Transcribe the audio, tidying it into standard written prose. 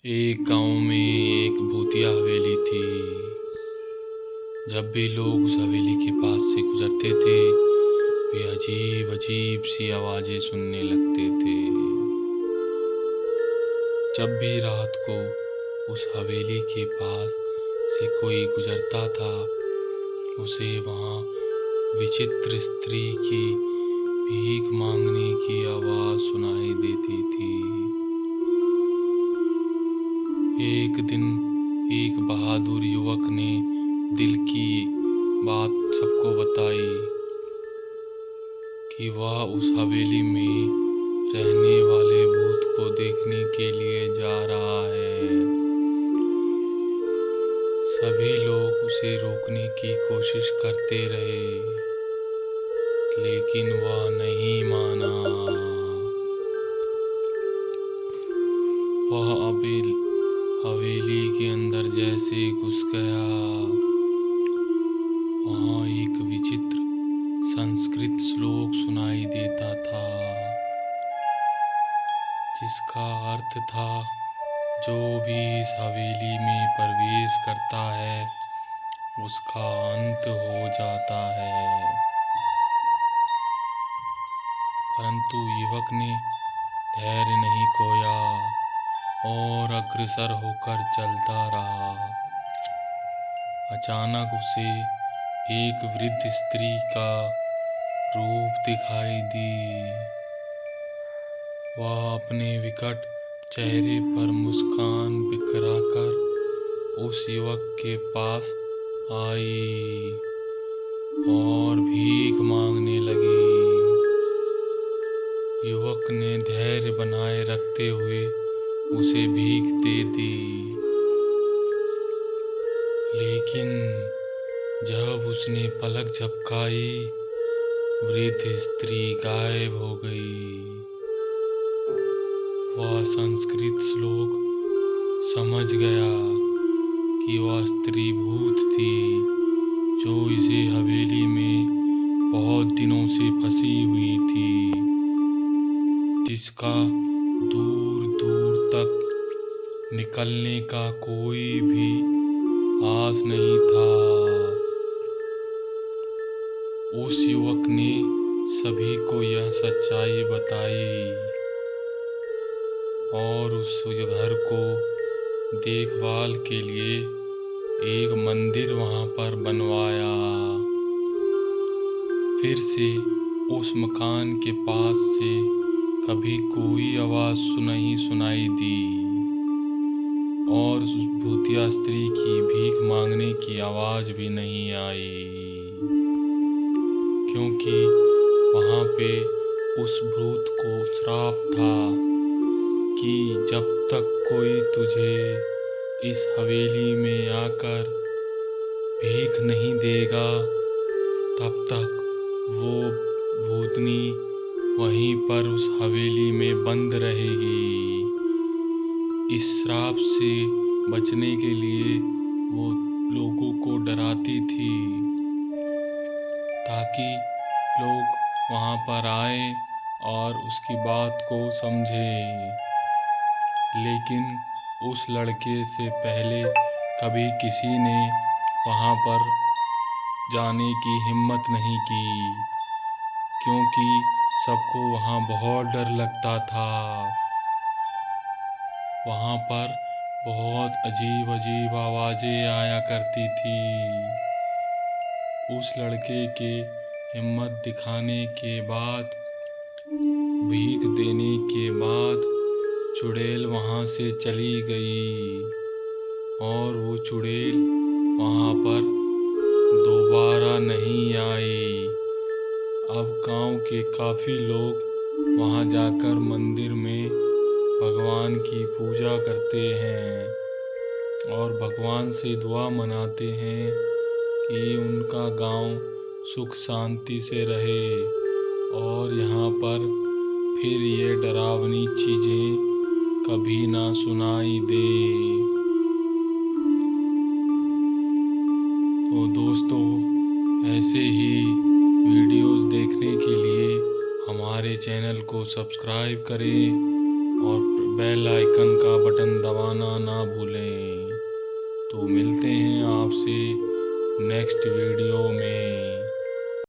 एक गांव में एक भूतिया हवेली थी। जब भी लोग उस हवेली के पास से गुजरते थे, वे अजीब अजीब सी आवाजें सुनने लगते थे। जब भी रात को उस हवेली के पास से कोई गुजरता था, उसे वहाँ विचित्र स्त्री की भीख मांगने की आवाज सुनाई देती थी। एक दिन एक बहादुर युवक ने दिल की बात सबको बताई कि वह उस हवेली में रहने वाले भूत को देखने के लिए जा रहा है। सभी लोग उसे रोकने की कोशिश करते रहे, लेकिन वह नहीं माना। वह हवेली के अंदर जैसे घुस गया, वहाँ एक विचित्र संस्कृत श्लोक सुनाई देता था, जिसका अर्थ था, जो भी इस हवेली में प्रवेश करता है उसका अंत हो जाता है। परंतु युवक ने धैर्य नहीं खोया और अग्रसर होकर चलता रहा। अचानक उसे एक वृद्ध स्त्री का रूप दिखाई दी। वह अपने विकट चेहरे पर मुस्कान बिखराकर उस युवक के पास आई और भीख मांगने लगी। युवक ने धैर्य बनाए रखते हुए उसे भीख दे दी, लेकिन जब उसने पलक झपकाई, वृद्ध स्त्री गायब हो गई। वह संस्कृत श्लोक समझ गया कि वह स्त्री भूत थी, जो इसे हवेली में बहुत दिनों से फंसी हुई थी, जिसका दूर दूर तक निकलने का कोई भी आस नहीं था। उस युवक ने सभी को यह सच्चाई बताई और उस घर को देखभाल के लिए एक मंदिर वहाँ पर बनवाया। फिर से उस मकान के पास से कभी कोई आवाज नहीं सुनाई दी और उस भूतिया स्त्री की भीख मांगने की आवाज भी नहीं आई, क्योंकि वहाँ पे उस भूत को श्राप था कि जब तक कोई तुझे इस हवेली में आकर भीख नहीं देगा, तब तक वो भूतनी वहीं पर उस हवेली में बंद रहेगी। इस श्राप से बचने के लिए वो लोगों को डराती थी, ताकि लोग वहाँ पर आए और उसकी बात को समझें। लेकिन उस लड़के से पहले कभी किसी ने वहाँ पर जाने की हिम्मत नहीं की, क्योंकि सबको वहाँ बहुत डर लगता था। वहाँ पर बहुत अजीब अजीब आवाज़ें आया करती थी। उस लड़के के हिम्मत दिखाने के बाद, भीख देने के बाद चुड़ैल वहाँ से चली गई और वो चुड़ैल वहाँ पर दोबारा नहीं आई। अब गांव के काफ़ी लोग वहाँ जाकर मंदिर में भगवान की पूजा करते हैं और भगवान से दुआ मनाते हैं कि उनका गांव सुख शांति से रहे और यहाँ पर फिर ये डरावनी चीज़ें कभी ना सुनाई दे। तो दोस्तों, ऐसे ही वीडियोस देखने के लिए हमारे चैनल को सब्सक्राइब करें और बेल आइकन का बटन दबाना ना भूलें। तो मिलते हैं आपसे नेक्स्ट वीडियो में।